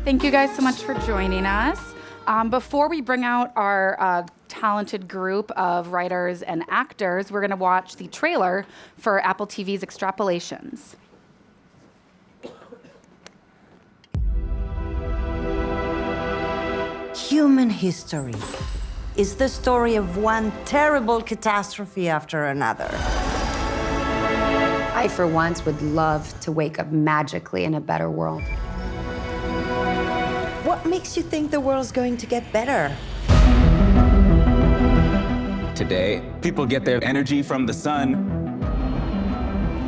Thank you guys so much for joining us. Before we bring out our talented group of writers and actors, we're going to watch the trailer for Apple TV's Extrapolations. Human history is the story of one terrible catastrophe after another. I, for once, would love to wake up magically in a better world. What makes you think the world's going to get better? Today, people get their energy from the sun.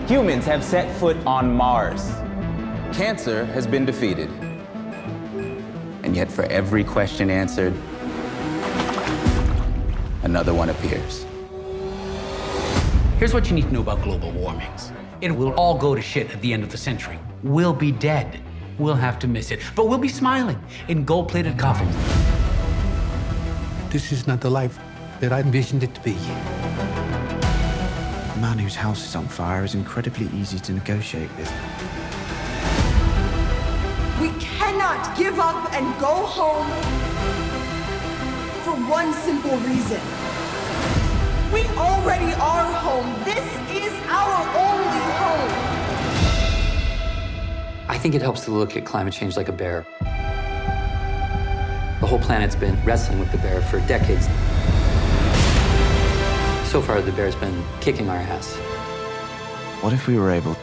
Humans have set foot on Mars. Cancer has been defeated. And yet, for every question answered, another one appears. Here's what you need to know about global warmings. It will all go to shit at the end of the century. We'll be dead. We'll have to miss it. But we'll be smiling in gold-plated coffins. This is not the life that I envisioned it to be. A man whose house is on fire is incredibly easy to negotiate with. We cannot give up and go home for one simple reason. We already are home. This is our only home. I think it helps to look at climate change like a bear. The whole planet's been wrestling with the bear for decades. So far, the bear's been kicking our ass. What if we were able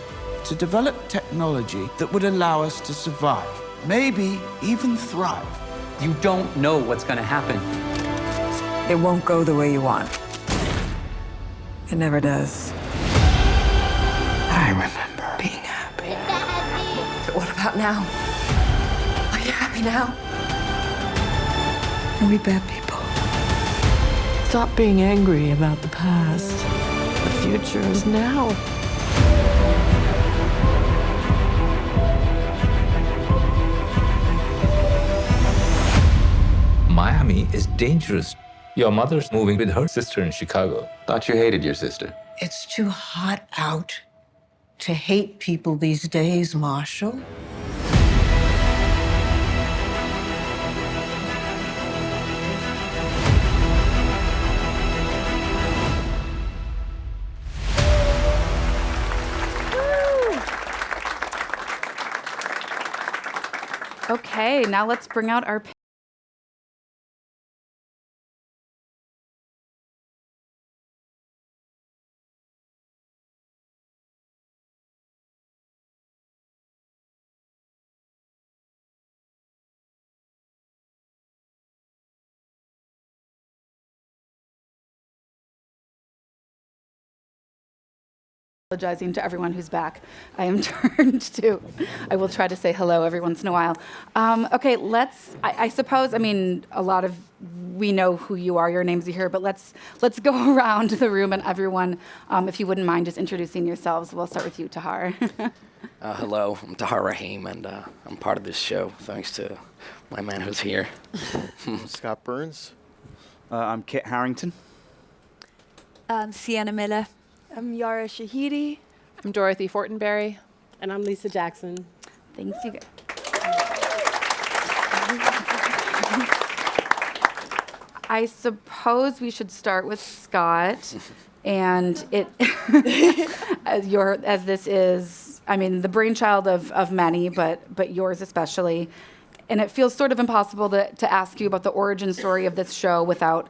to develop technology that would allow us to survive, maybe even thrive? You don't know what's going to happen. It won't go the way you want. It never does. I remember being happy. But what about now? Are you happy now? Are we bad people? Stop being angry about the past. The future is now. Miami is dangerous. Your mother's moving with her sister in Chicago. Thought you hated your sister. It's too hot out to hate people these days, Marshall. Okay, now let's bring out our apologizing to everyone who's back. I am turned to. I will try to say hello every once in a while. Okay, I suppose, I mean, a lot of, we know who you are, your names are here, but let's go around the room and everyone, if you wouldn't mind just introducing yourselves. We'll start with you, Tahar. Hello, I'm Tahar Rahim, and I'm part of this show, thanks to my man who's here. Scott Burns. I'm Kit Harington. Sienna Miller. I'm Yara Shahidi. I'm Dorothy Fortenberry. And I'm Lisa Jackson. Thanks, you guys. I suppose we should start with Scott, and as this is, I mean, the brainchild of many, but yours especially, and it feels sort of impossible to ask you about the origin story of this show without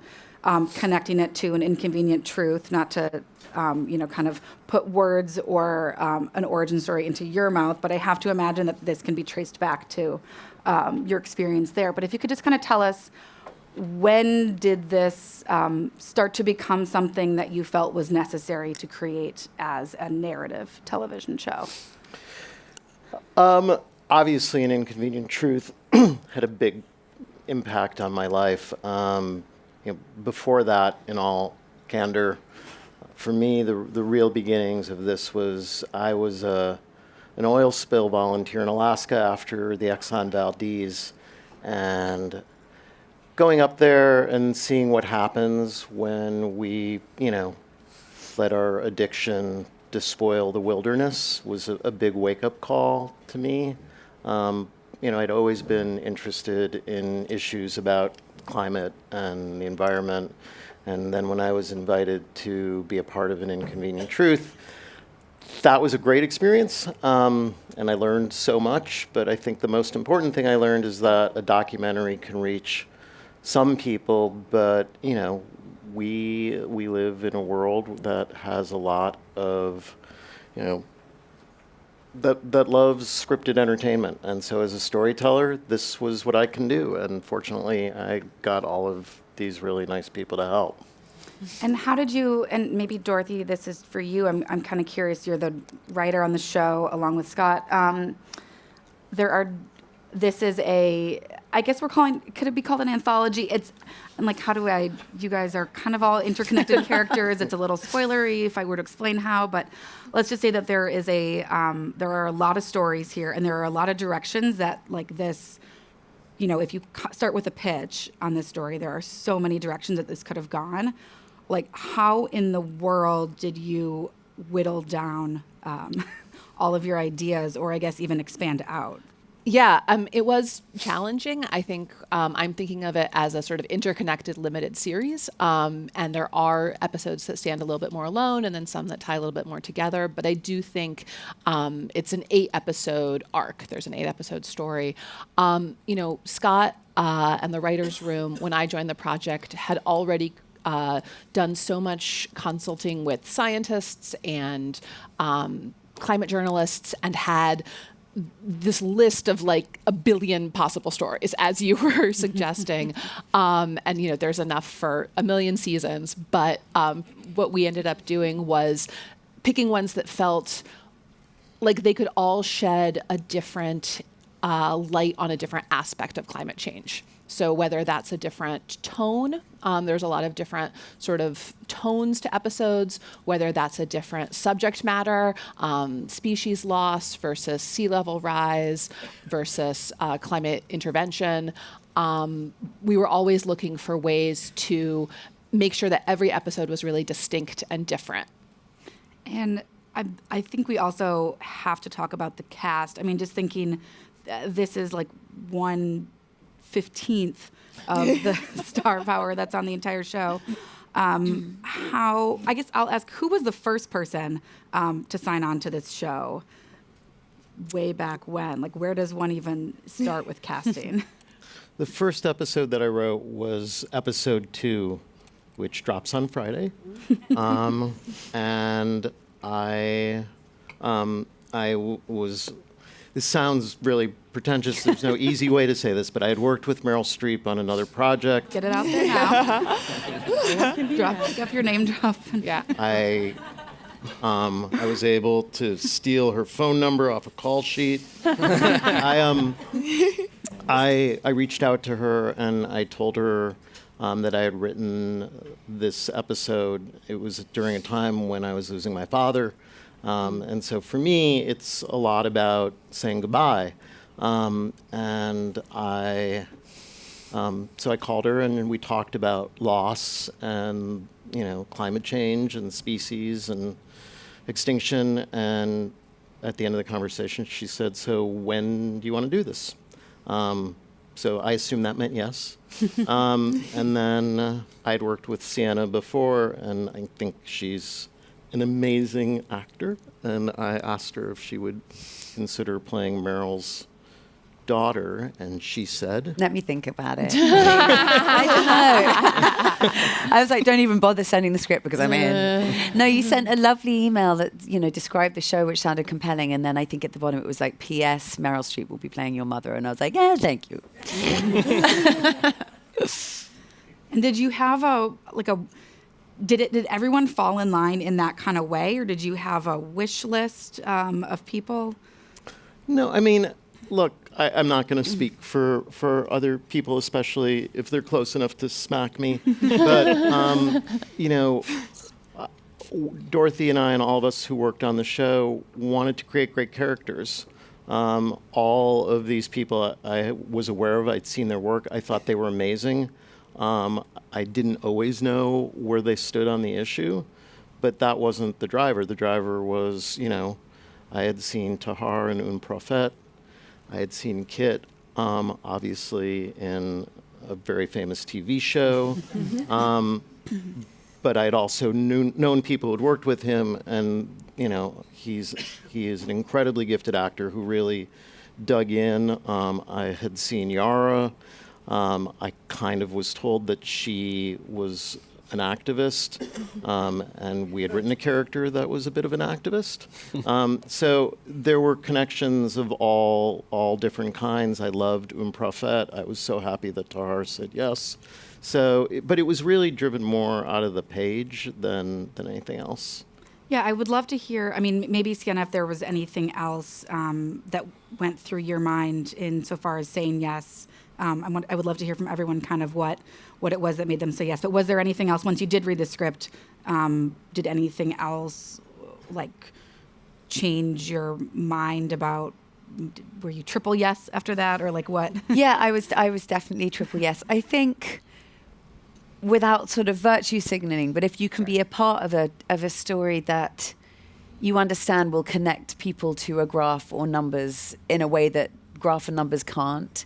connecting it to an inconvenient truth, not to kind of put words or an origin story into your mouth, but I have to imagine that this can be traced back to your experience there. But if you could just kind of tell us, when did this start to become something that you felt was necessary to create as a narrative television show? Obviously, An Inconvenient Truth had a big impact on my life. Before that, in all candor, for me, the real beginnings of this was I was an oil spill volunteer in Alaska after the Exxon Valdez, and going up there and seeing what happens when we, let our addiction despoil the wilderness was a big wake-up call to me. I'd always been interested in issues about climate and the environment. And then when I was invited to be a part of An Inconvenient Truth, that was a great experience. And I learned so much. But I think the most important thing I learned is that a documentary can reach some people, but, we live in a world that has a lot of, that loves scripted entertainment. And so as a storyteller, this was what I can do. And fortunately, I got all of these really nice people to help. And how did you, and maybe Dorothy, this is for you, I'm kind of curious, you're the writer on the show along with Scott. This is I guess could it be called an anthology? And like, you guys are kind of all interconnected characters. It's a little spoilery if I were to explain how, but let's just say that there are a lot of stories here, and there are a lot of directions that, like this, if you start with a pitch on this story, there are so many directions that this could have gone. Like, how in the world did you whittle down all of your ideas, or I guess even expand out? Yeah, it was challenging. I think I'm thinking of it as a sort of interconnected, limited series. And there are episodes that stand a little bit more alone, and then some that tie a little bit more together. But I do think it's an 8-episode arc. There's an 8-episode story. Scott and the writer's room, when I joined the project, had already done so much consulting with scientists and climate journalists, and had this list of like a billion possible stories, as you were suggesting. And, there's enough for a million seasons. But what we ended up doing was picking ones that felt like they could all shed a different light on a different aspect of climate change. So whether that's a different tone, there's a lot of different sort of tones to episodes, whether that's a different subject matter, species loss versus sea level rise versus climate intervention. We were always looking for ways to make sure that every episode was really distinct and different. And I think we also have to talk about the cast. I mean, just thinking, this is like 1/15 of the star power that's on the entire show. I guess I'll ask, who was the first person to sign on to this show way back when? Like, where does one even start with casting? The first episode that I wrote was episode 2, which drops on Friday. And I was, this sounds really pretentious. There's no easy way to say this, but I had worked with Meryl Streep on another project. Get it out there now. Drop your name drop. Yeah. I was able to steal her phone number off a call sheet. I reached out to her and I told her that I had written this episode. It was during a time when I was losing my father. And so for me, it's a lot about saying goodbye. So I called her and we talked about loss and, climate change and species and extinction. And at the end of the conversation, she said, "So when do you want to do this?" So I assumed that meant yes. And then I'd worked with Sienna before, and I think she's an amazing actor. And I asked her if she would consider playing Meryl's daughter, and she said, "Let me think about it." I don't know. I was like, don't even bother sending the script because I'm in. No, you sent a lovely email that, described the show, which sounded compelling. And then I think at the bottom it was like, "P.S. Meryl Streep will be playing your mother." And I was like, yeah, thank you. And did you have did everyone fall in line in that kind of way, or did you have a wish list of people? No, I mean, look, I'm not going to speak for other people, especially if they're close enough to smack me. But, Dorothy and I and all of us who worked on the show wanted to create great characters. All of these people I was aware of. I'd seen their work. I thought they were amazing. I didn't always know where they stood on the issue, but that wasn't the driver. The driver was, I had seen Tahar and Un Prophet. I had seen Kit. obviously in a very famous TV show. But I'd also known people who'd worked with him, and he is an incredibly gifted actor who really dug in. I had seen Yara. I kind of was told that she was an activist, and we had written a character that was a bit of an activist. So there were connections of all different kinds. I loved Prophet. I was so happy that Tahar said yes. So, but it was really driven more out of the page than anything else. Yeah, I would love to hear, I mean, maybe Sienna, if there was anything else that went through your mind insofar as saying yes. I would love to hear from everyone kind of what it was that made them say yes. But was there anything else, once you did read the script, did anything else like change your mind about, were you triple yes after that, or like what? Yeah, I was definitely triple yes. I think without sort of virtue signaling, but if you can be a part of a story that you understand will connect people to a graph or numbers in a way that graph and numbers can't.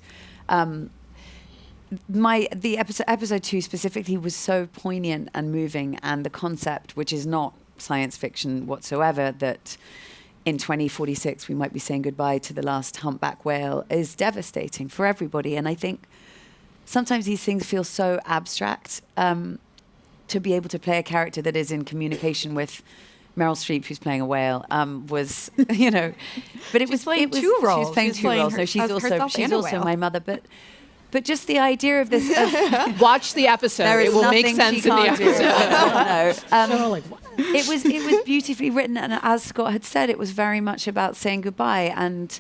The episode 2 specifically was so poignant and moving, and the concept, which is not science fiction whatsoever, that in 2046 we might be saying goodbye to the last humpback whale, is devastating for everybody. And I think sometimes these things feel so abstract. To be able to play a character that is in communication with Meryl Streep, who's playing a whale, was, but it was playing two roles. She's playing two roles. No, she's also my mother. But just the idea of this. Watch the episode. It will make sense in the episode. It was beautifully written, and as Scott had said, it was very much about saying goodbye, and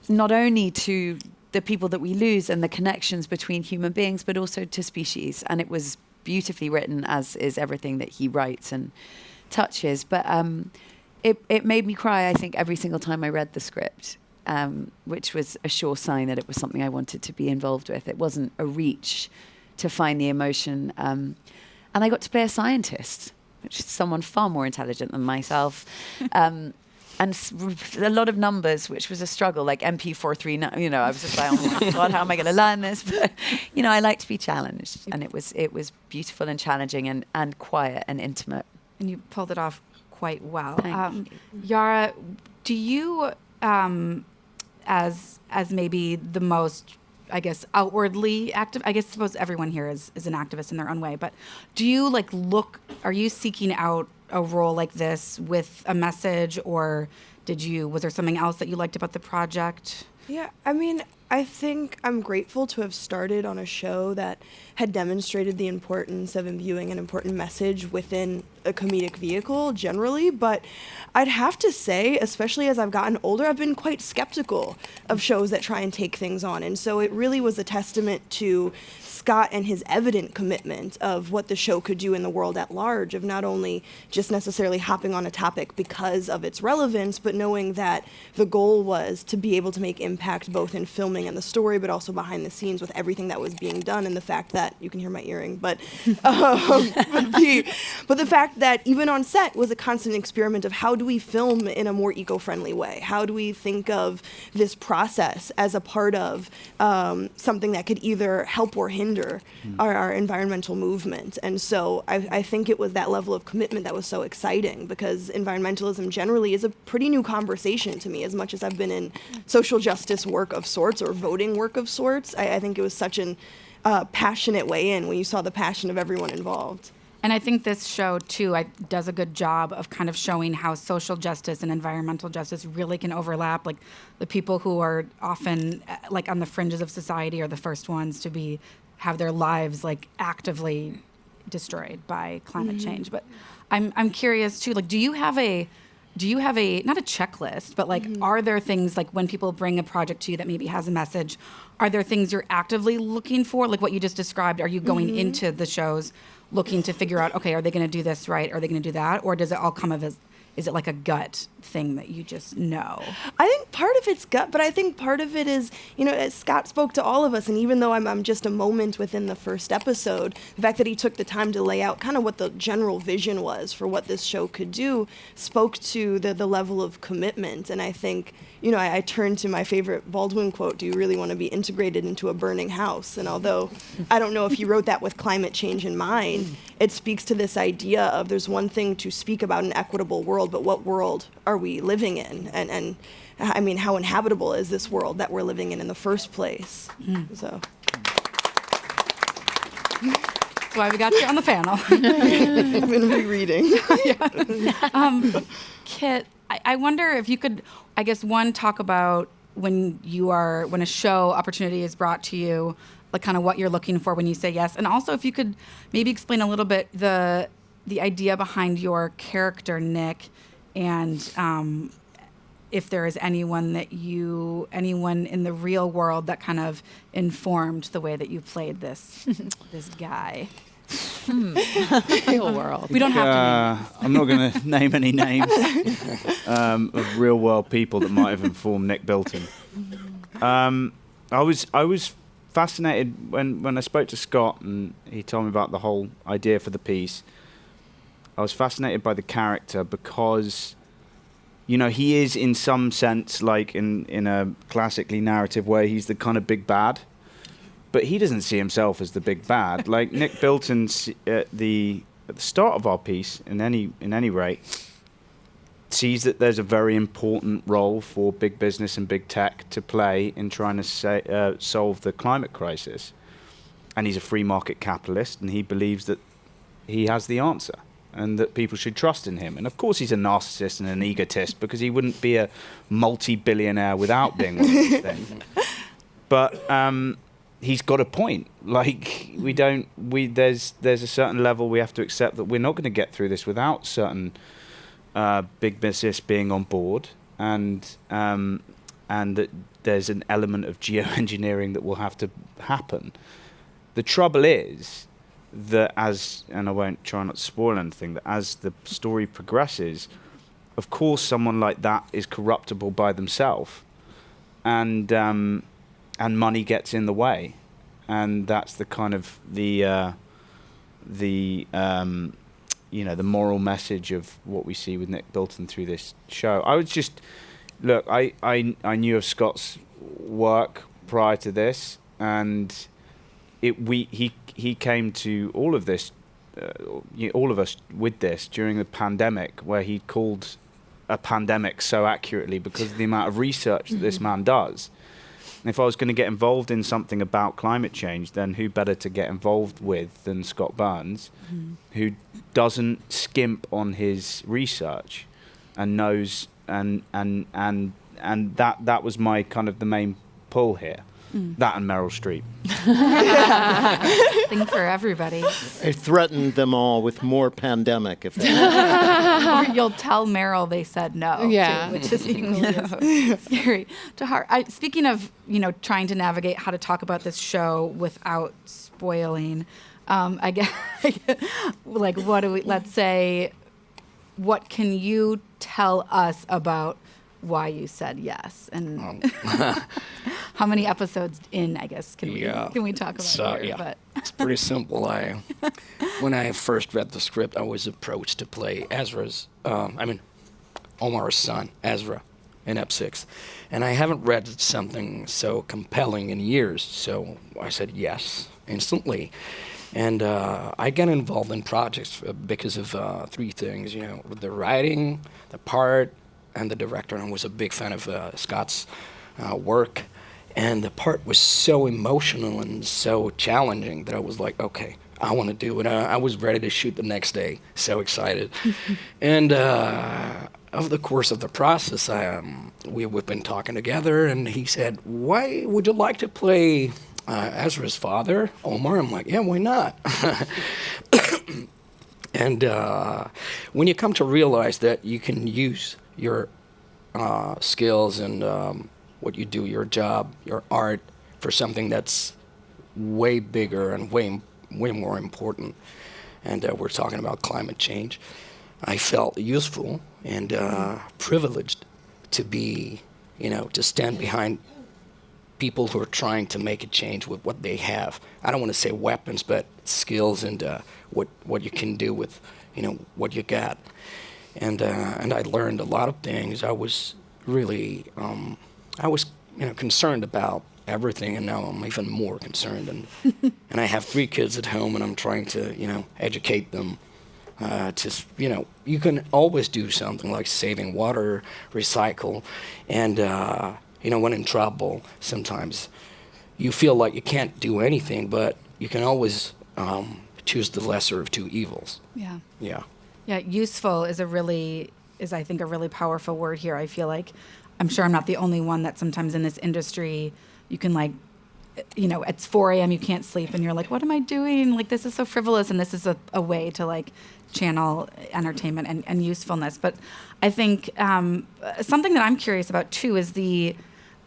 not only to the people that we lose and the connections between human beings, but also to species. And it was beautifully written, as is everything that he writes and touches. But it made me cry, I think, every single time I read the script, which was a sure sign that it was something I wanted to be involved with. It wasn't a reach to find the emotion. And I got to play a scientist, which is someone far more intelligent than myself. And a lot of numbers, which was a struggle, like MP43. I was just like, oh my God, how am I going to learn this? But, I like to be challenged. And it was beautiful and challenging and quiet and intimate. And you pulled it off quite well. Thank you. Yara, do you, as maybe the most, I guess, outwardly active, I suppose everyone here is an activist in their own way, but do you are you seeking out a role like this with a message, or was there something else that you liked about the project? Yeah, I mean, I think I'm grateful to have started on a show that had demonstrated the importance of imbuing an important message within a comedic vehicle generally, but I'd have to say, especially as I've gotten older, I've been quite skeptical of shows that try and take things on. And so it really was a testament to Scott and his evident commitment of what the show could do in the world at large, of not only just necessarily hopping on a topic because of its relevance, but knowing that the goal was to be able to make impact both in filming and the story, but also behind the scenes with everything that was being done, and the fact that, you can hear my earring, but the fact that even on set was a constant experiment of how do we film in a more eco-friendly way? How do we think of this process as a part of something that could either help or hinder our environmental movement? And so I think it was that level of commitment that was so exciting, because environmentalism generally is a pretty new conversation to me. As much as I've been in social justice work of sorts or voting work of sorts, I think it was such an passionate way in when you saw the passion of everyone involved. And I think this show, too, does a good job of kind of showing how social justice and environmental justice really can overlap. Like, the people who are often, like, on the fringes of society are the first ones to have their lives, like, actively destroyed by climate change. But I'm curious, too, like, do you have a, not a checklist, but, like, are there things, like, when people bring a project to you that maybe has a message, are there things you're actively looking for? Like what you just described, are you going into the shows looking to figure out, okay, are they going to do this right? Are they going to do that? Or does it all come is it like a gut thing that you just know? I think part of it's gut, but I think part of it is, as Scott spoke to all of us, and even though I'm just a moment within the first episode, the fact that he took the time to lay out kind of what the general vision was for what this show could do spoke to the level of commitment. And I think, I turned to my favorite Baldwin quote, "Do you really want to be integrated into a burning house?" And although I don't know if he wrote that with climate change in mind, it speaks to this idea of there's one thing to speak about an equitable world, but what world are we living in? And I mean, how inhabitable is this world that we're living in the first place? So. That's why we got you on the panel. I've been rereading. Kit, I wonder if you could, I guess, one, talk about when a show opportunity is brought to you, like kind of what you're looking for when you say yes. And also if you could maybe explain a little bit the idea behind your character, Nick, and if there is anyone in the real world that kind of informed the way that you played this guy. Real world. We don't have to. I'm not going to name any names of real world people that might have informed Nick Bilton. I was fascinated when I spoke to Scott and he told me about the whole idea for the piece. I was fascinated by the character because, he is in some sense like in a classically narrative way, he's the kind of big bad. But he doesn't see himself as the big bad. Like Nick Bilton at the start of our piece, in any rate, sees that there's a very important role for big business and big tech to play in trying to solve the climate crisis. And he's a free market capitalist, and he believes that he has the answer and that people should trust in him. And of course he's a narcissist and an egotist because he wouldn't be a multi-billionaire without being one of these things. But he's got a point. Like there's a certain level we have to accept that we're not going to get through this without certain big business being on board, and that there's an element of geoengineering that will have to happen. The trouble is that and I won't try not to spoil anything, that as the story progresses, of course someone like that is corruptible by themselves, and money gets in the way, and that's the kind of the moral message of what we see with Nick Bilton through this show. I was just I knew of Scott's work prior to this, and he came to all of this, all of us with this during the pandemic, where he called a pandemic so accurately because of the amount of research that this man does. And if I was going to get involved in something about climate change, then who better to get involved with than Scott Burns, who doesn't skimp on his research and knows and that was my kind of the main pull here. That and Meryl Streep. Thing for everybody. I threatened them all with more pandemic if they Or you'll tell Meryl they said no. Yeah. Too, which is equally scary. Tahar, speaking of trying to navigate how to talk about this show without spoiling, I guess like let's say, what can you tell us about why you said yes, and how many episodes in, I guess, can we talk about here? Yeah. But It's pretty simple. When I first read the script, I was approached to play Omar's son, Ezra, in Ep 6. And I haven't read something so compelling in years, so I said yes instantly. And I got involved in projects because of three things, the writing, the part, and the director. And I was a big fan of Scott's work. And the part was so emotional and so challenging that I was like, okay, I want to do it. I was ready to shoot the next day, so excited. And over the course of the process, we've been talking together, and he said, why would you like to play Ezra's father, Omar? I'm like, yeah, why not? And when you come to realize that you can use your skills and what you do, your job, your art, for something that's way bigger and way more important, and we're talking about climate change, I felt useful and privileged to be, to stand behind people who are trying to make a change with what they have. I don't want to say weapons, but skills and what you can do with, what you got. And I learned a lot of things. I was really, concerned about everything, and now I'm even more concerned. And I have 3 kids at home, and I'm trying to, educate them. You can always do something like saving water, recycle, and when in trouble, sometimes you feel like you can't do anything, but you can always choose the lesser of 2 evils. Yeah. Yeah. Yeah, useful is I think a really powerful word here. I feel like, I'm sure I'm not the only one that sometimes in this industry, you can it's 4 a.m., you can't sleep, and you're like, what am I doing? Like, this is so frivolous, and this is a way to channel entertainment and usefulness. But I think something that I'm curious about too is the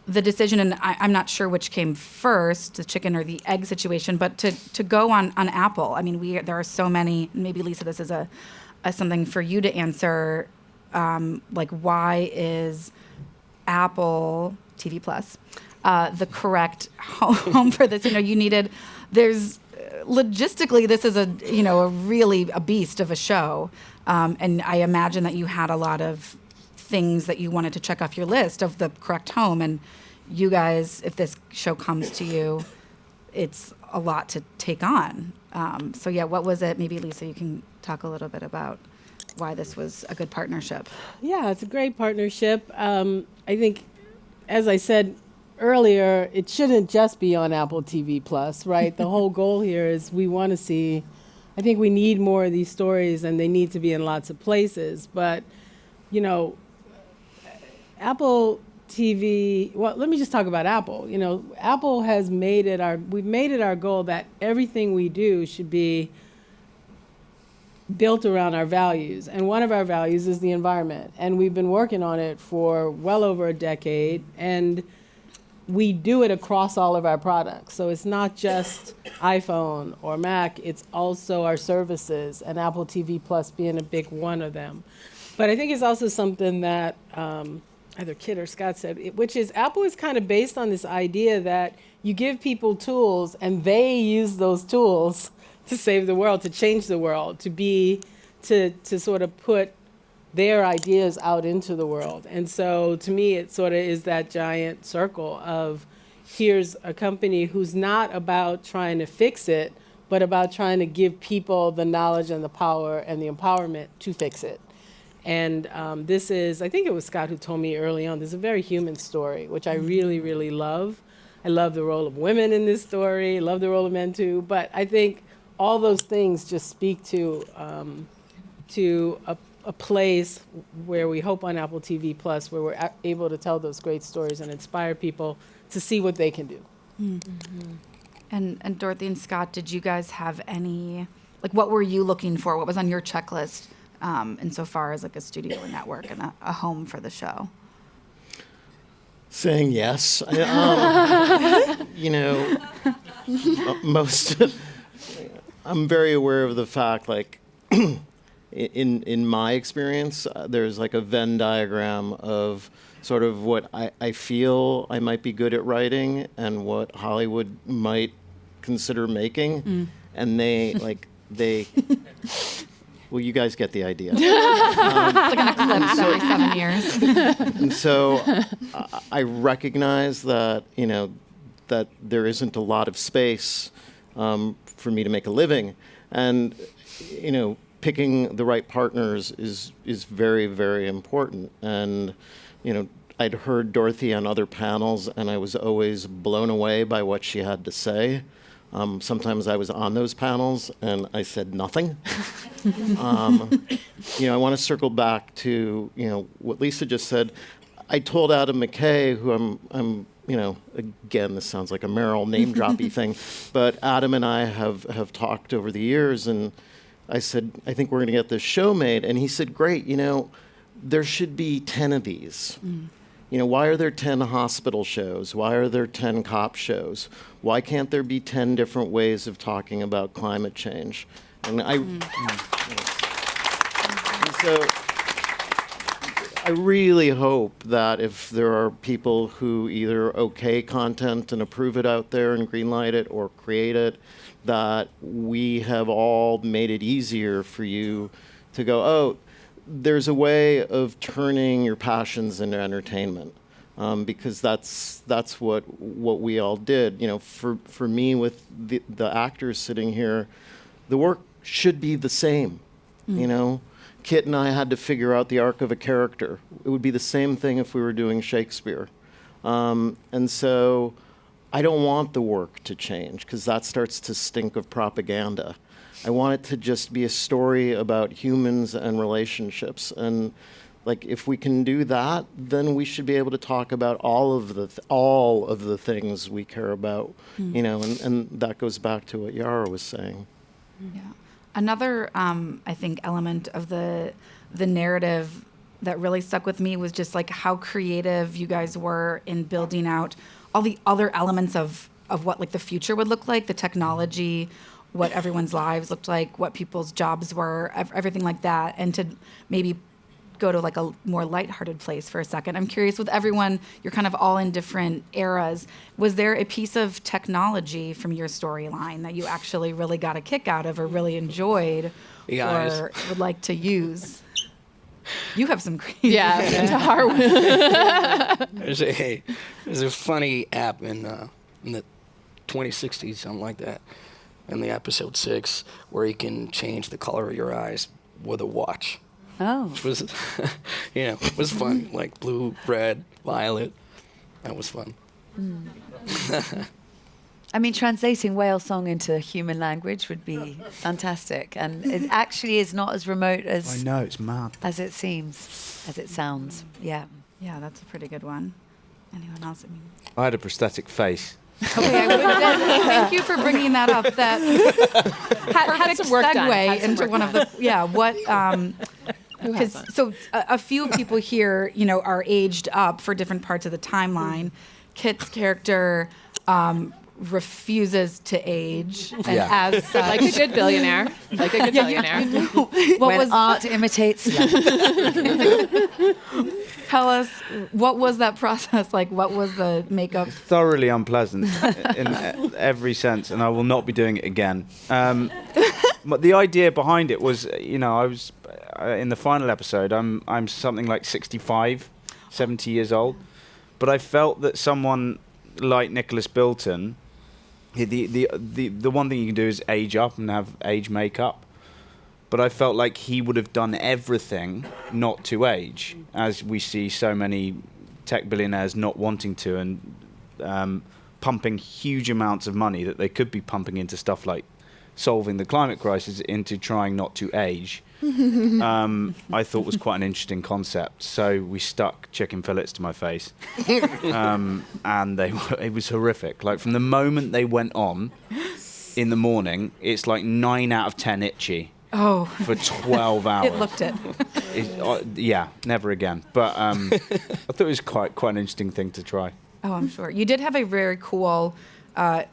decision, and I'm not sure which came first, the chicken or the egg situation, but to go on Apple. I mean, there are so many. Maybe Lisa, this is a something for you to answer. Why is Apple TV Plus the correct home for this? Logistically, this is a really a beast of a show, and I imagine that you had a lot of things that you wanted to check off your list of the correct home. And you guys, if this show comes to you, it's a lot to take on. So yeah, what was it? Maybe Lisa, you can talk a little bit about why this was a good partnership. Yeah, it's a great partnership. I think, as I said earlier, it shouldn't just be on Apple TV Plus, right? The whole goal here is we want to see, I think we need more of these stories, and they need to be in lots of places. But, Apple TV, well, let me just talk about Apple. Apple has we've made it our goal that everything we do should be built around our values. And one of our values is the environment. And we've been working on it for well over a decade. And we do it across all of our products. So it's not just iPhone or Mac, it's also our services, and Apple TV Plus being a big one of them. But I think it's also something that either Kit or Scott said, which is Apple is kind of based on this idea that you give people tools and they use those tools to save the world, to change the world, to sort of put their ideas out into the world. And so to me, it sort of is that giant circle of here's a company who's not about trying to fix it, but about trying to give people the knowledge and the power and the empowerment to fix it. And this is, I think it was Scott who told me early on, this is a very human story, which I really, really love. I love the role of women in this story, love the role of men too, but I think all those things just speak to a place where we hope on Apple TV Plus, where we're able to tell those great stories and inspire people to see what they can do. Mm-hmm. And Dorothy and Scott, did you guys have any, what were you looking for? What was on your checklist insofar as a studio or network and a home for the show? Saying yes. I'm very aware of the fact, in my experience, there's a Venn diagram of sort of what I feel I might be good at writing and what Hollywood might consider making. And they well, you guys get the idea. It's an eclipse every 7 years. And so I recognize that, that there isn't a lot of space for me to make a living. And, picking the right partners is very, very important. And, I'd heard Dorothy on other panels, and I was always blown away by what she had to say. Sometimes I was on those panels, and I said nothing. I want to circle back to, what Lisa just said. I told Adam McKay, who I'm again, this sounds like a Meryl name-droppy thing, but Adam and I have talked over the years, and I said, I think we're going to get this show made. And he said, great, there should be 10 of these. Why are there 10 hospital shows? Why are there 10 cop shows? Why can't there be 10 different ways of talking about climate change? And So I really hope that if there are people who either okay content and approve it out there and greenlight it or create it, that we have all made it easier for you to go, oh, there's a way of turning your passions into entertainment. Because that's what we all did. You know, for me with the actors sitting here, the work should be the same. You know, Kit and I had to figure out the arc of a character. It would be the same thing if we were doing Shakespeare. And so I don't want the work to change because that starts to stink of propaganda. I want it to just be a story about humans and relationships. And like, if we can do that, then we should be able to talk about all of the things we care about, you know, and that goes back to what Yara was saying. Yeah. Another, I think, element of the narrative that really stuck with me was just like how creative you guys were in building out all the other elements of what like the future would look like, the technology, what everyone's lives looked like, what people's jobs were, everything like that, and to maybe go to like a more lighthearted place for a second. I'm curious, with everyone, you're kind of all in different eras. Was there a piece of technology from your storyline that you actually really got a kick out of or really enjoyed or would like to use? You have some crazy. Yeah, Tahar. There's a funny app in the 2060s, something like that, in the episode 6, where you can change the color of your eyes with a watch. Oh. Which was, it was fun. Like blue, red, violet. That was fun. I mean, translating whale song into human language would be fantastic. And it actually is not as remote as... I know, it's mad. As it seems, as it sounds. Yeah. Yeah, that's a pretty good one. Anyone else? I had a prosthetic face. Okay, thank you for bringing that up. That perfect some work done. segue into one of the because so a few people here, you know, are aged up for different parts of the timeline. Kit's character refuses to age, and as such, like a good billionaire, When art imitates life. Tell us, what was that process like? What was the makeup? Thoroughly unpleasant in every sense, and I will not be doing it again. But the idea behind it was, you know, I was in the final episode. I'm something like 65, 70 years old, but I felt that someone like Nicholas Bilton, the one thing you can do is age up and have age makeup. But I felt like he would have done everything not to age, as we see so many tech billionaires not wanting to and pumping huge amounts of money that they could be pumping into stuff like solving the climate crisis into trying not to age. I thought was quite an interesting concept. So we stuck chicken fillets to my face. And it was horrific. Like from the moment they went on in the morning, it's like 9 out of 10 itchy. Oh. For 12 hours. It looked it. Yeah, never again. But I thought it was quite an interesting thing to try. Oh, I'm sure. You did have a very cool,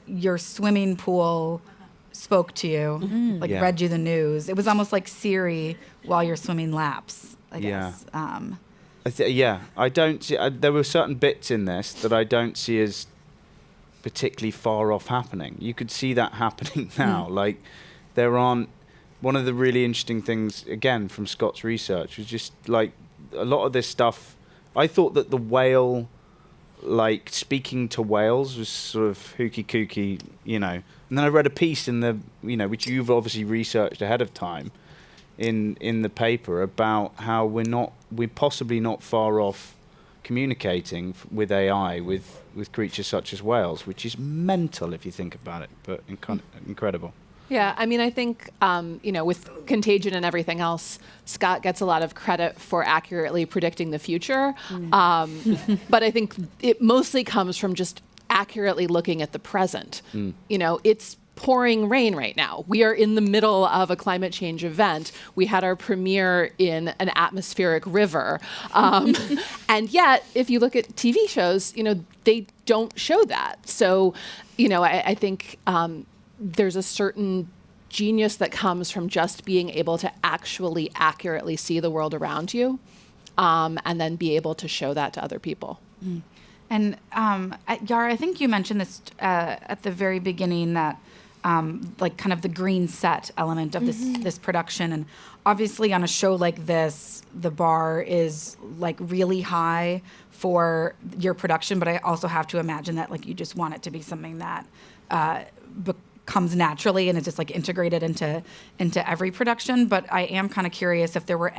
your swimming pool spoke to you, read you the news. It was almost like Siri while you're swimming laps, I guess. I don't see, there were certain bits in this that I don't see as particularly far off happening. You could see that happening now. Like, there aren't... One of the really interesting things, again, from Scott's research was just, like, a lot of this stuff... I thought that the whale, like, speaking to whales was sort of hooky-kooky, you know. And then I read a piece in the, you know, which you've obviously researched ahead of time in the paper about how we're possibly not far off communicating with AI, with creatures such as whales, which is mental if you think about it, but incredible. Yeah, I mean, I think, with Contagion and everything else, Scott gets a lot of credit for accurately predicting the future. But I think it mostly comes from just accurately looking at the present. You know, it's pouring rain right now. We are in the middle of a climate change event. We had our premiere in an atmospheric river. And yet, if you look at TV shows, you know, they don't show that. So, you know, I think... there's a certain genius that comes from just being able to actually accurately see the world around you, and then be able to show that to other people. And Yara, I think you mentioned this at the very beginning, that like kind of the green set element of this production. And obviously on a show like this, the bar is like really high for your production, but I also have to imagine that like you just want it to be something that comes naturally and is just like integrated into every production. But I am kind of curious if there were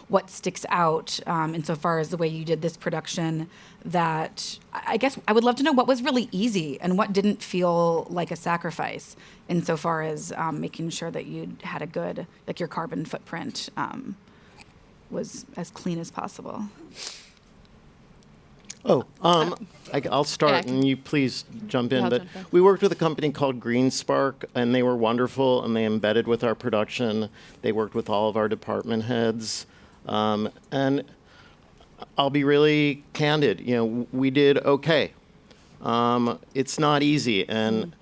what sticks out insofar as the way you did this production, that I guess I would love to know what was really easy and what didn't feel like a sacrifice insofar as making sure that you had a good, like your carbon footprint was as clean as possible. I'll start, and you please jump in. But we worked with a company called Green Spark, and they were wonderful, and they embedded with our production. They worked with all of our department heads, and I'll be really candid. You know, we did okay. It's not easy, and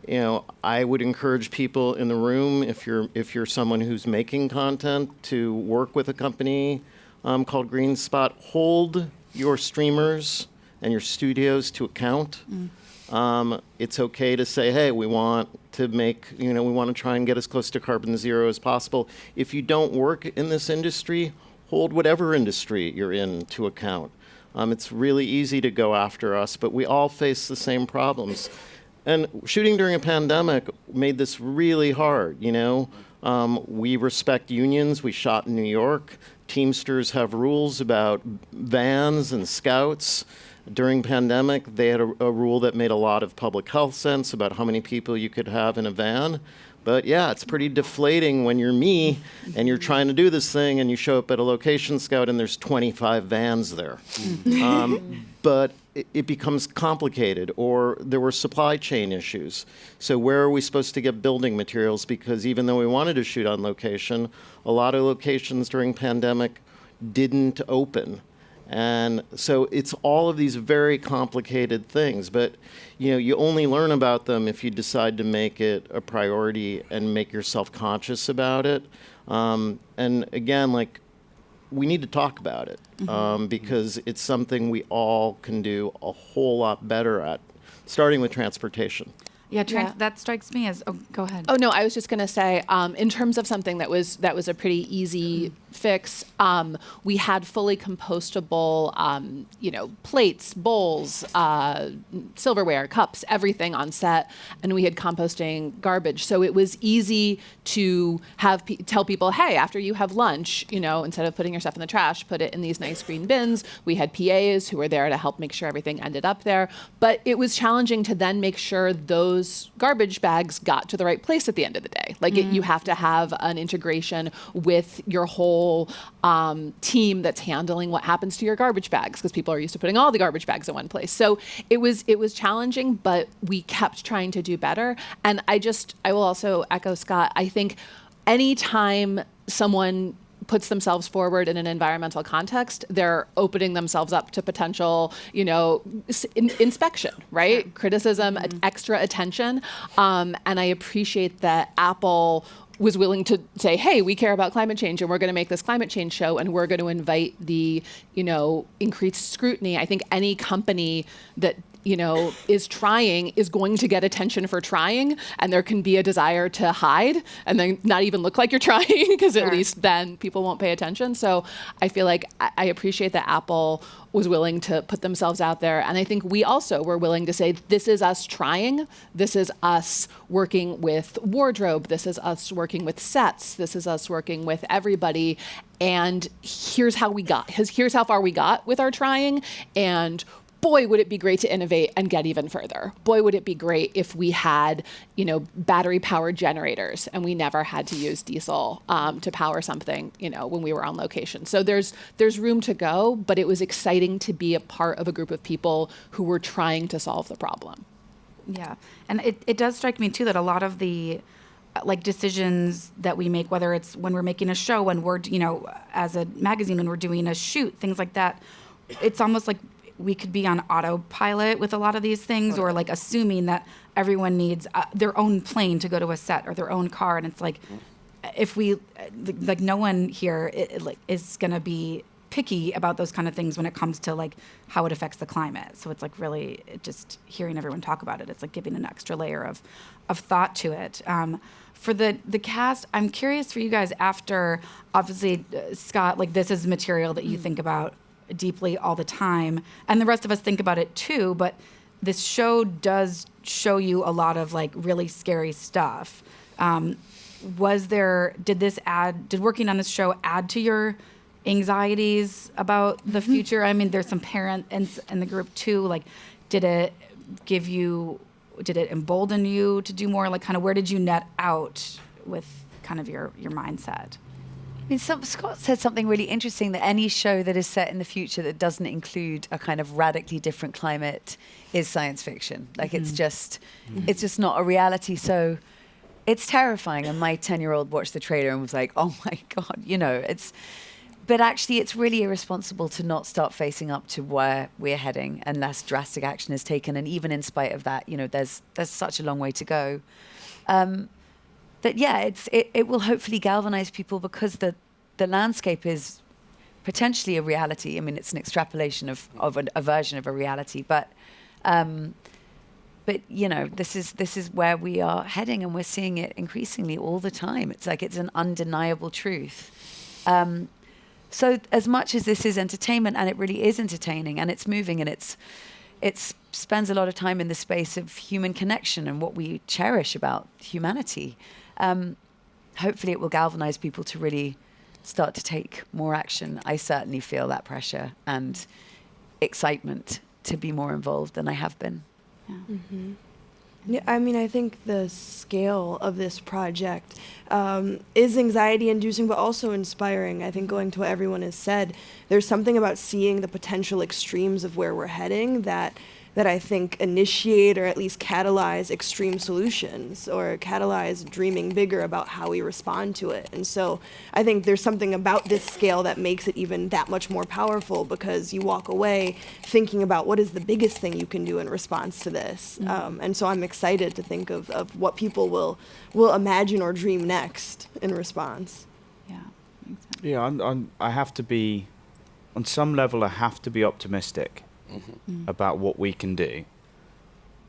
you know, I would encourage people in the room, if you're someone who's making content, to work with a company called Green Spot. Hold your streamers and your studios to account. It's okay to say, hey, we want to try and get as close to carbon zero as possible. If you don't work in this industry, hold whatever industry you're in to account. It's really easy to go after us, but we all face the same problems. And shooting during a pandemic made this really hard, you know? We respect unions. We shot in New York. Teamsters have rules about vans and scouts. During pandemic, they had a rule that made a lot of public health sense about how many people you could have in a van. But yeah, it's pretty deflating when you're me and you're trying to do this thing and you show up at a location scout and there's 25 vans there. But it becomes complicated, or there were supply chain issues. So where are we supposed to get building materials? Because even though we wanted to shoot on location, a lot of locations during pandemic didn't open. And so it's all of these very complicated things, but you know, you only learn about them if you decide to make it a priority and make yourself conscious about it. And again, like, we need to talk about it because it's something we all can do a whole lot better at, starting with transportation. Yeah, that strikes me as. Oh, go ahead. Oh no, I was just going to say, in terms of something that was a pretty easy fix, we had fully compostable, plates, bowls, silverware, cups, everything on set, and we had composting garbage. So it was easy to tell people, hey, after you have lunch, instead of putting your stuff in the trash, put it in these nice green bins. We had PAs who were there to help make sure everything ended up there. But it was challenging to then make sure those garbage bags got to the right place at the end of the day. You have to have an integration with your whole team that's handling what happens to your garbage bags, because people are used to putting all the garbage bags in one place. So it was challenging, but we kept trying to do better. And I will also echo Scott. I think anytime someone puts themselves forward in an environmental context, they're opening themselves up to potential, inspection, right? Criticism, extra attention. And I appreciate that Apple was willing to say, hey, we care about climate change and we're going to make this climate change show and we're going to invite the, increased scrutiny. I think any company that is trying is going to get attention for trying, and there can be a desire to hide and then not even look like you're trying, because at least then people won't pay attention. So I feel like I appreciate that Apple was willing to put themselves out there. And I think we also were willing to say, this is us trying. This is us working with wardrobe. This is us working with sets. This is us working with everybody. And here's how far we got with our trying. And boy, would it be great to innovate and get even further. Boy, would it be great if we had, battery-powered generators and we never had to use diesel to power something, when we were on location. So there's room to go, but it was exciting to be a part of a group of people who were trying to solve the problem. Yeah, and it does strike me too that a lot of the decisions that we make, whether it's when we're making a show, when we're, as a magazine, when we're doing a shoot, things like that, it's almost like we could be on autopilot with a lot of these things, or like assuming that everyone needs their own plane to go to a set or their own car. And it's like, if we, like no one here is going to be picky about those kind of things when it comes to like how it affects the climate. So it's like really just hearing everyone talk about it. It's like giving an extra layer of thought to it. For the cast, I'm curious for you guys after, obviously, Scott, like this is material that you think about deeply all the time, and the rest of us think about it too, but this show does show you a lot of like really scary stuff. Did working on this show add to your anxieties about the future? I mean, there's some parents in the group too. Like, did it embolden you to do more? Like, kind of where did you net out with kind of your mindset? I mean, Scott said something really interesting, that any show that is set in the future that doesn't include a kind of radically different climate is science fiction. Like, it's just not a reality. So it's terrifying. And my 10-year-old watched the trailer and was like, oh my God, but actually it's really irresponsible to not start facing up to where we're heading unless drastic action is taken. And even in spite of that, there's such a long way to go. That it will hopefully galvanize people, because the landscape is potentially a reality. I mean, it's an extrapolation of a version of a reality, but this is where we are heading, and we're seeing it increasingly all the time. It's like it's an undeniable truth. So as much as this is entertainment, and it really is entertaining, and it's moving, and it spends a lot of time in the space of human connection and what we cherish about humanity. Hopefully it will galvanize people to really start to take more action. I certainly feel that pressure and excitement to be more involved than I have been. Yeah. Mm-hmm. Yeah, I mean, I think the scale of this project is anxiety-inducing, but also inspiring. I think, going to what everyone has said, there's something about seeing the potential extremes of where we're heading that I think initiate, or at least catalyze, extreme solutions, or catalyze dreaming bigger about how we respond to it. And so I think there's something about this scale that makes it even that much more powerful, because you walk away thinking about what is the biggest thing you can do in response to this. And so I'm excited to think of what people will imagine or dream next in response. Yeah, I have to be, on some level, I have to be optimistic about what we can do.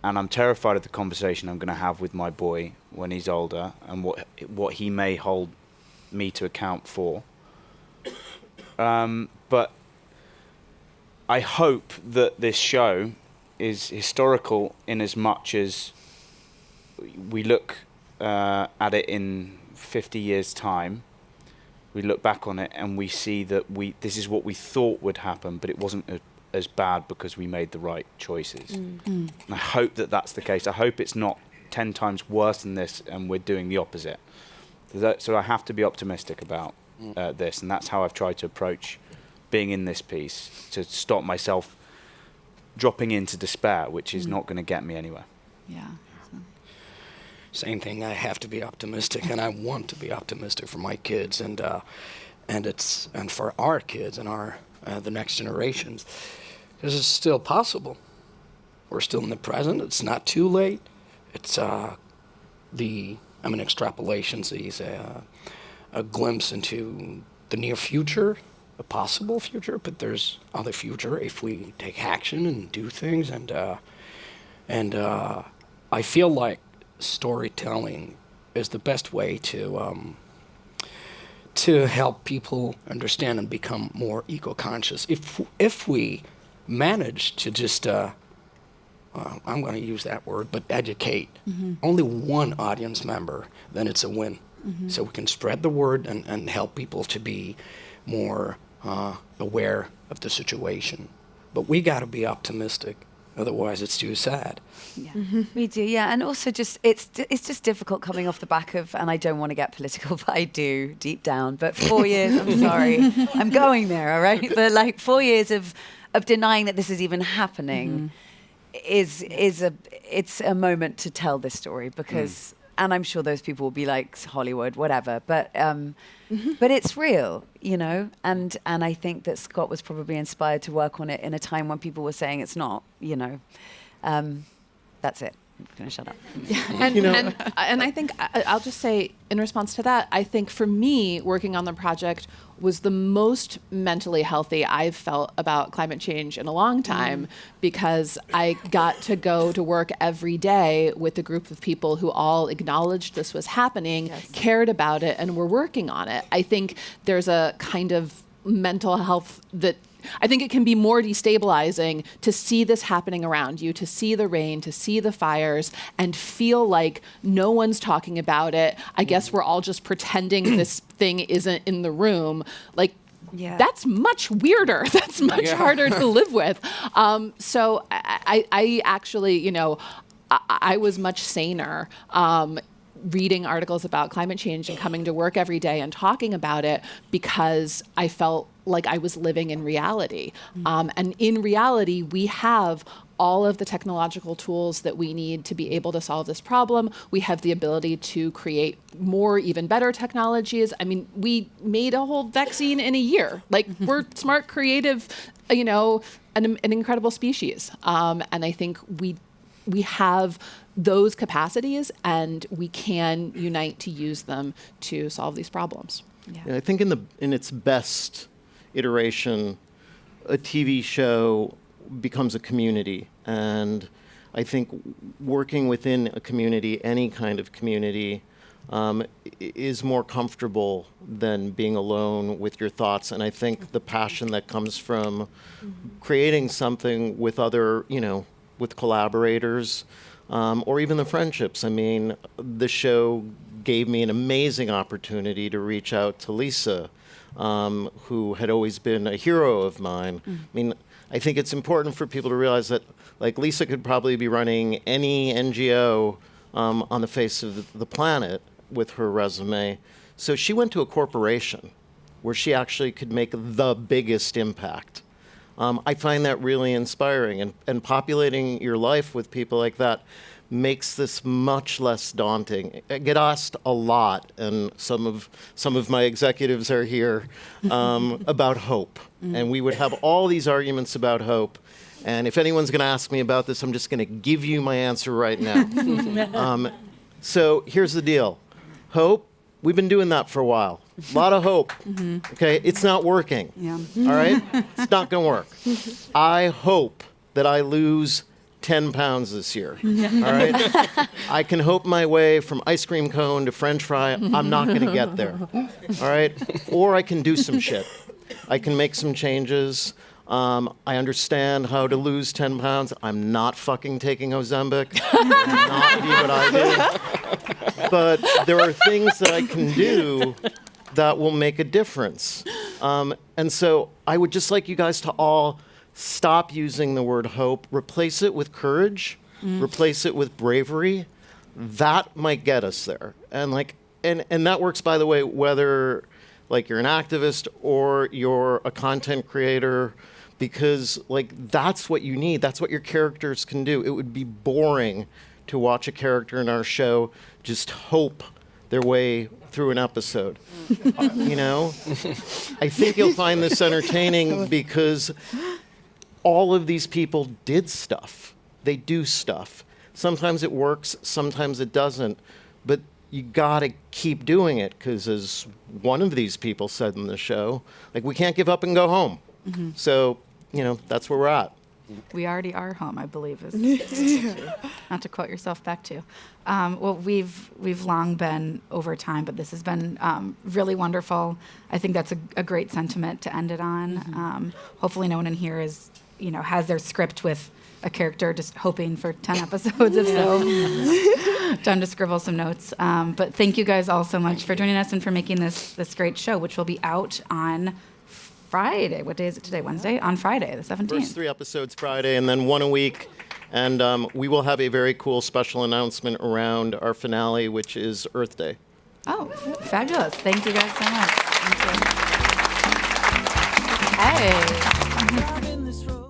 And I'm terrified of the conversation I'm going to have with my boy when he's older, and what he may hold me to account for. But I hope that this show is historical in as much as we look at it in 50 years' time. We look back on it and we see that this is what we thought would happen, but it wasn't as bad because we made the right choices. And I hope that that's the case. I hope it's not 10 times worse than this and we're doing the opposite. So I have to be optimistic about this, and that's how I've tried to approach being in this piece, to stop myself dropping into despair, which is not going to get me anywhere. Yeah. Same thing. I have to be optimistic, and I want to be optimistic for my kids, and for our kids and the next generations, because it's still possible. We're still in the present. It's not too late. It's Extrapolations is a glimpse into the near future, a possible future, but there's other future if we take action and do things. And I feel like storytelling is the best way to help people understand and become more eco-conscious. If we manage to just, I'm going to use that word, but educate only one audience member, then it's a win. So we can spread the word and help people to be more aware of the situation. But we got to be optimistic. Otherwise, it's too sad. Yeah, we do. Yeah, and also it's just difficult coming off the back of, and I don't want to get political, but I do deep down. But 4 years, I'm sorry, I'm going there, all right. But like 4 years of denying that this is even happening is a moment to tell this story, because and I'm sure those people will be like Hollywood, whatever. But it's real, you know. And I think that Scott was probably inspired to work on it in a time when people were saying it's not, you know. That's it. I'm going to shut up. And I think I'll just say in response to that, I think for me, working on the project was the most mentally healthy I've felt about climate change in a long time, because I got to go to work every day with a group of people who all acknowledged this was happening, cared about it, and were working on it. I think there's a kind of mental health that I think it can be more destabilizing to see this happening around you, to see the rain, to see the fires, and feel like no one's talking about it. I guess we're all just pretending this thing isn't in the room. Like, that's much weirder. That's much harder to live with. So I actually, you know, I was much saner reading articles about climate change and coming to work every day and talking about it, because I felt like I was living in reality. And in reality, we have all of the technological tools that we need to be able to solve this problem. We have the ability to create more, even better technologies. I mean, we made a whole vaccine in a year. Like, we're smart, creative, you know, an incredible species. And I think we have those capacities, and we can unite to use them to solve these problems. Yeah, I think in its best iteration, a TV show becomes a community, and I think working within a community, any kind of community, is more comfortable than being alone with your thoughts. And I think the passion that comes from creating something with other, you know, with collaborators, or even the friendships. I mean, the show gave me an amazing opportunity to reach out to Lisa, who had always been a hero of mine. I mean, I think it's important for people to realize that, like, Lisa could probably be running any NGO on the face of the planet with her resume. So she went to a corporation where she actually could make the biggest impact. I find that really inspiring, and populating your life with people like that makes this much less daunting. I get asked a lot, and some of my executives are here, about hope. And we would have all these arguments about hope. And if anyone's going to ask me about this, I'm just going to give you my answer right now. So here's the deal. Hope, we've been doing that for a while. A lot of hope. Okay, it's not working. All right, it's not going to work. I hope that I lose 10 pounds this year. All right, I can hope my way from ice cream cone to French fry. I'm not going to get there. All right, or I can do some shit. I can make some changes. I understand how to lose 10 pounds. I'm not fucking taking Ozempic. Not be what I do. But there are things that I can do that will make a difference. And so I would just like you guys to all stop using the word hope, replace it with courage, replace it with bravery. That might get us there. And that works, by the way, whether like you're an activist or you're a content creator, because like that's what you need. That's what your characters can do. It would be boring to watch a character in our show just hope their way through an episode. You know? I think you'll find this entertaining because all of these people did stuff. They do stuff. Sometimes it works, sometimes it doesn't. But you gotta keep doing it, because as one of these people said in the show, like, we can't give up and go home. So, you know, that's where we're at. We already are home, I believe, is not to quote yourself back to. Well, we've long been over time, but this has been really wonderful. I think that's a great sentiment to end it on. Hopefully no one in here is, you know, has their script with a character just hoping for 10 episodes. If so, time to scribble some notes. But thank you guys all so much for joining us and for making this great show, which will be out on Friday. What day is it today? Wednesday? On Friday, the 17th. First 3 episodes Friday, and then 1 a week. And we will have a very cool special announcement around our finale, which is Earth Day. Oh, fabulous. Thank you guys so much. Thank you. Hey.